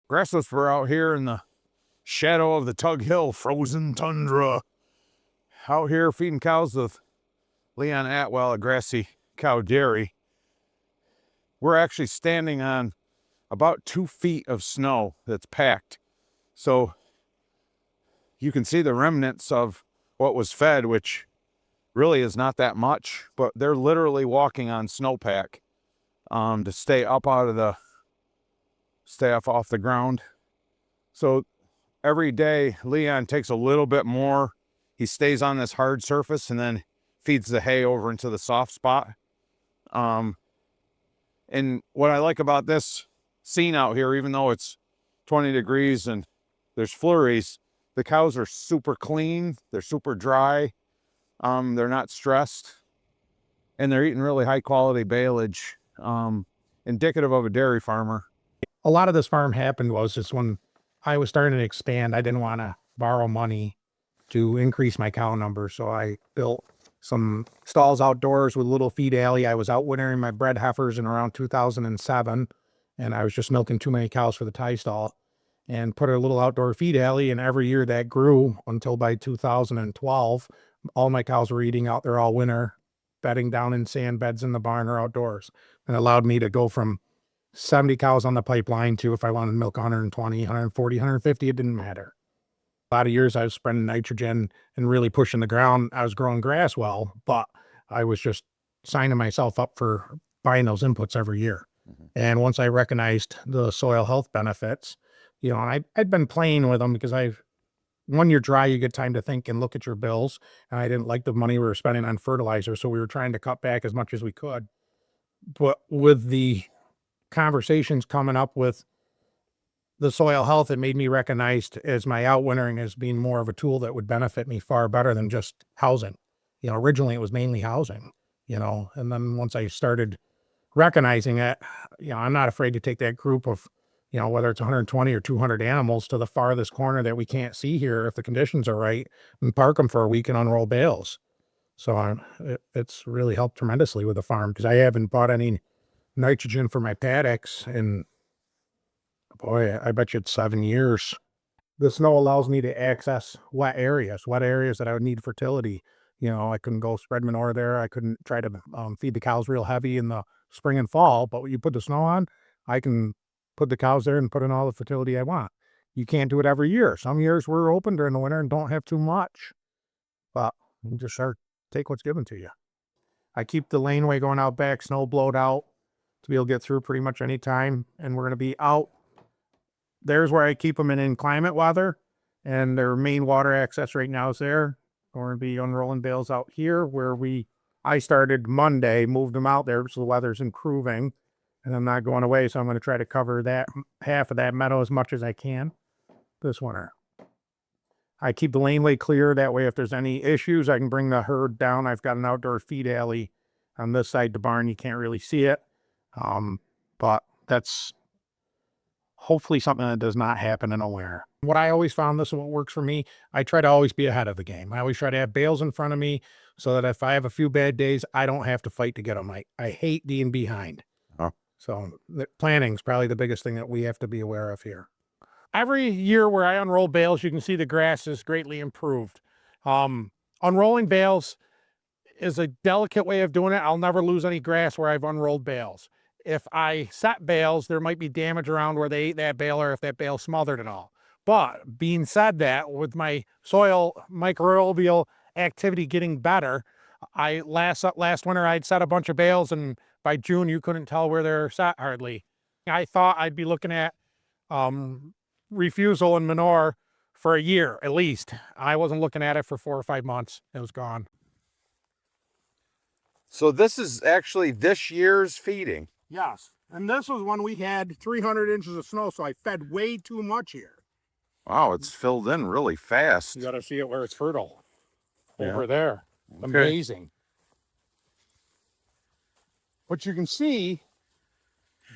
Aggressive, we're out here in the shadow of the Tug Hill frozen tundra. Out here feeding cows with Leon Atwell at Grassy Cow Dairy. We're actually standing on about 2 feet of snow that's packed. So you can see the remnants of what was fed, which really is not that much, but they're literally walking on snowpack to stay up out of the, stay up off the ground. So every day Leon takes a little bit more. He stays on this hard surface and then feeds the hay over into the soft spot. And what I like about this scene out here, even though it's 20 degrees and there's flurries, the cows are super clean, they're super dry, they're not stressed, and they're eating really high quality baleage, indicative of a dairy farmer. A lot of this farm happened was just when I was starting to expand, I didn't want to borrow money to increase my cow number. So I built some stalls outdoors with a little feed alley. I was out wintering my bred heifers in around 2007, and I was just milking too many cows for the tie stall, and put a little outdoor feed alley. And every year that grew until by 2012, all my cows were eating out there all winter, bedding down in sand beds in the barn or outdoors. And it allowed me to go from 70 cows on the pipeline to, if I wanted to milk 120, 140, 150, it didn't matter. A lot of years I was spreading nitrogen and really pushing the ground. I was growing grass well, but I was just signing myself up for buying those inputs every year. And once I recognized the soil health benefits, you know, I'd been playing with them because when you're dry, you get time to think and look at your bills. And I didn't like the money we were spending on fertilizer, so we were trying to cut back as much as we could. But with the conversations coming up with the soil health, it made me recognized as my outwintering as being more of a tool that would benefit me far better than just housing. You know, originally it was mainly housing, you know, and then once I started recognizing it, you know, I'm not afraid to take that group of, you know, whether it's 120 or 200 animals to the farthest corner that we can't see here if the conditions are right, and park them for a week and unroll bales. So it's really helped tremendously with the farm, because I haven't bought any nitrogen for my paddocks in, boy, I bet you it's 7 years. The snow allows me to access wet areas that I would need fertility. You know, I couldn't go spread manure there. I couldn't try to feed the cows real heavy in the spring and fall, but when you put the snow on, I can put the cows there and put in all the fertility I want. You can't do it every year. Some years we're open during the winter and don't have too much, but you just take what's given to you. I keep the laneway going out back, snow blowed out, to be able to get through pretty much any time. And we're going to be out. There's where I keep them in inclement weather, and their main water access right now is there. We're going to be unrolling bales out here where I started Monday, moved them out there so the weather's improving, and I'm not going away. So I'm going to try to cover that half of that meadow as much as I can this winter. I keep the laneway clear. That way, if there's any issues, I can bring the herd down. I've got an outdoor feed alley on this side of the barn. You can't really see it. But that's hopefully something that does not happen in a winter. What I always found, this is what works for me, I try to always be ahead of the game. I always try to have bales in front of me so that if I have a few bad days, I don't have to fight to get them. I hate being behind. Oh. So planning is probably the biggest thing that we have to be aware of here. Every year where I unroll bales, you can see the grass is greatly improved. Unrolling bales is a delicate way of doing it. I'll never lose any grass where I've unrolled bales. If I set bales, there might be damage around where they ate that bale, or if that bale smothered and all. But being said that, with my soil microbial activity getting better, last winter I'd set a bunch of bales, and by June you couldn't tell where they're set hardly. I thought I'd be looking at refusal and manure for a year at least. I wasn't looking at it for 4 or 5 months. It was gone. So this is actually this year's feeding. Yes, and this was when we had 300 inches of snow, so I fed way too much here. Wow, it's filled in really fast. You got to see it where it's fertile. Yeah. Over there. Okay. Amazing. But you can see,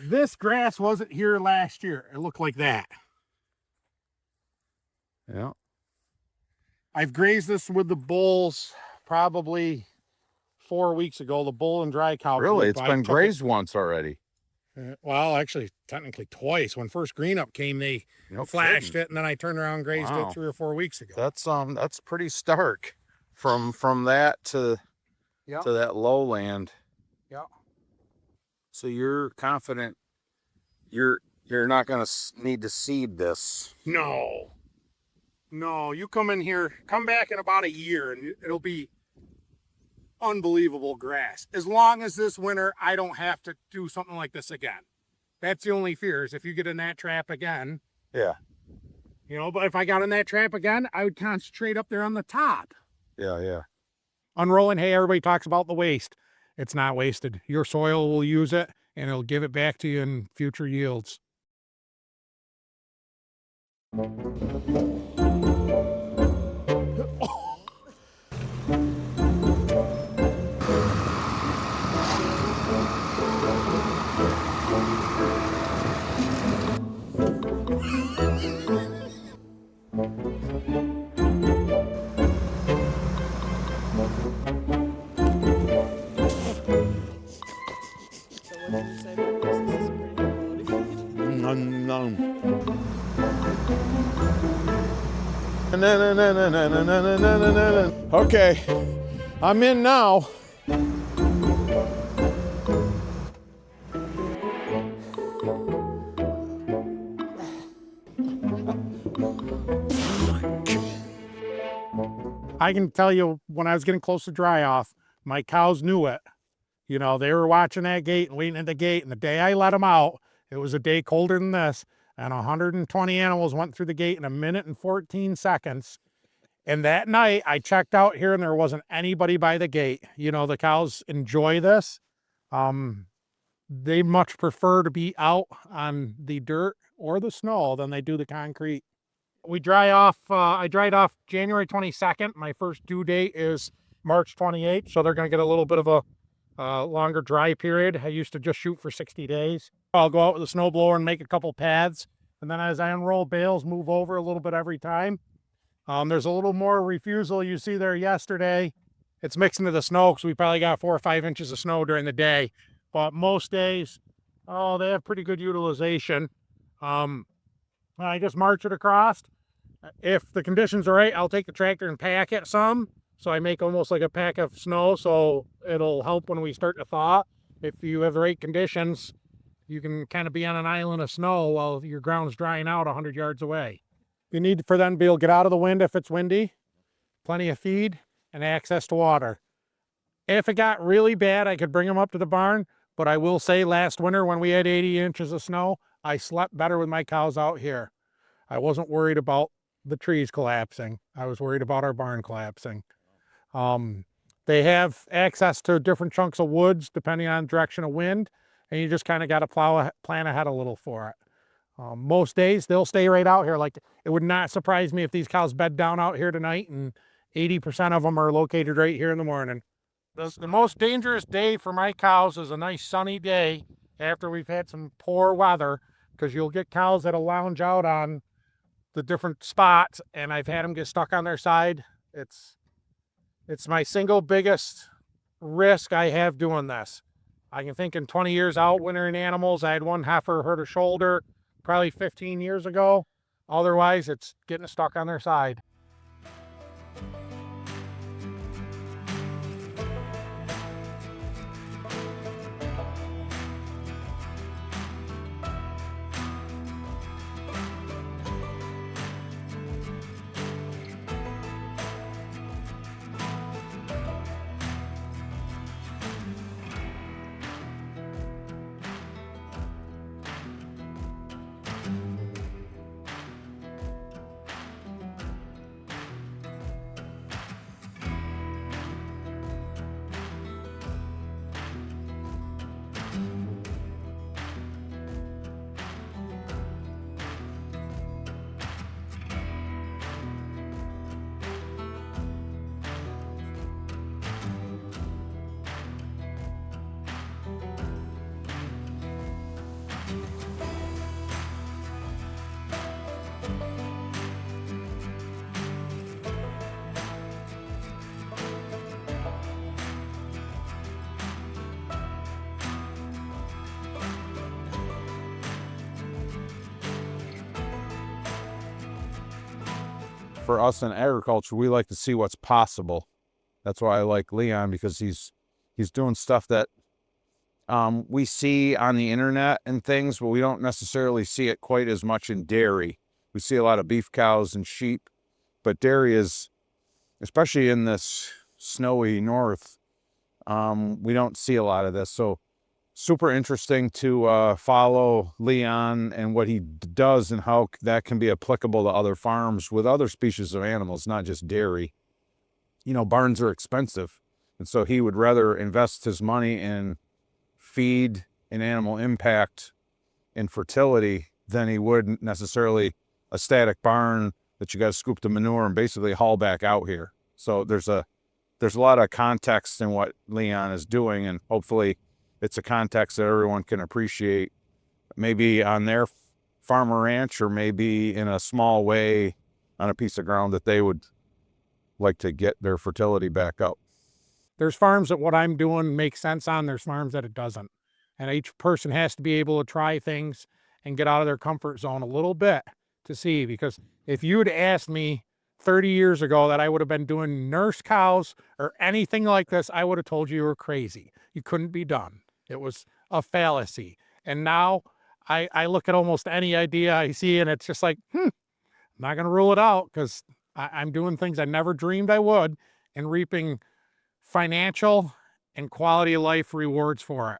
this grass wasn't here last year. It looked like that. Yeah. I've grazed this with the bulls probably 4 weeks ago. The bull and dry cow. Really? It's been grazed once already. Well, actually, technically twice. When first green up came, they No flashed kidding. it, and then I turned around and grazed Wow. it 3 or 4 weeks ago. That's pretty stark from that to Yeah. that lowland. Yeah. So you're confident you're not going to need to seed this. No. No, you come in here, come back in about a year, and it'll be unbelievable grass. As long as this winter, I don't have to do something like this again. That's the only fear, is if you get in that trap again. Yeah. You know, but if I got in that trap again, I would concentrate up there on the top. Yeah, yeah. Unrolling hay, everybody talks about the waste. It's not wasted. Your soil will use it, and it'll give it back to you in future yields. Okay, I'm in now. I can tell you, when I was getting close to dry off, my cows knew it. You know, they were watching that gate and waiting at the gate, and the day I let them out, it was a day colder than this, and 120 animals went through the gate in 1 minute and 14 seconds. And that night, I checked out here, and there wasn't anybody by the gate. You know, the cows enjoy this. They much prefer to be out on the dirt or the snow than they do the concrete. We dry off, I dried off January 22nd. My first due date is March 28th, so they're going to get a little bit of a longer dry period. I used to just shoot for 60 days. I'll go out with a snowblower and make a couple paths, and then as I unroll bales, move over a little bit every time. There's a little more refusal you see there yesterday. It's mixed into the snow because we probably got 4 or 5 inches of snow during the day. But most days, oh, they have pretty good utilization. I just march it across. If the conditions are right, I'll take the tractor and pack it some. So I make almost like a pack of snow, so it'll help when we start to thaw. If you have the right conditions, you can kind of be on an island of snow while your ground's drying out 100 yards away. You need for them to be able to get out of the wind if it's windy, plenty of feed, and access to water. If it got really bad, I could bring them up to the barn, but I will say last winter when we had 80 inches of snow, I slept better with my cows out here. I wasn't worried about the trees collapsing. I was worried about our barn collapsing. They have access to different chunks of woods depending on direction of wind, and you just kind of got to plan ahead a little for it. Most days they'll stay right out here. Like, it would not surprise me if these cows bed down out here tonight and 80% of them are located right here in the morning. The most dangerous day for my cows is a nice sunny day after we've had some poor weather, because you'll get cows that'll lounge out on the different spots, and I've had them get stuck on their side. It's my single biggest risk I have doing this. I can think in 20 years out wintering animals, I had one heifer hurt a shoulder probably 15 years ago. Otherwise, it's getting stuck on their side. for us in agriculture, we like to see what's possible. That's why I like Leon, because he's doing stuff that we see on the internet and things, but we don't necessarily see it quite as much in dairy. We see a lot of beef cows and sheep, but dairy is, especially in this snowy north, we don't see a lot of this. So super interesting to follow Leon and what he does and how that can be applicable to other farms with other species of animals, not just dairy. You know, barns are expensive, and so he would rather invest his money in feed and animal impact and fertility than he would necessarily a static barn that you got to scoop the manure and basically haul back out here. So there's a lot of context in what Leon is doing, and hopefully it's a context that everyone can appreciate, maybe on their farm or ranch, or maybe in a small way on a piece of ground that they would like to get their fertility back up. There's farms that what I'm doing makes sense on, there's farms that it doesn't. And each person has to be able to try things and get out of their comfort zone a little bit to see, because if you had asked me 30 years ago that I would have been doing nurse cows or anything like this, I would have told you were crazy. You couldn't be done. It was a fallacy. And now I look at almost any idea I see and it's just like, I'm not going to rule it out, because I'm doing things I never dreamed I would and reaping financial and quality of life rewards for it.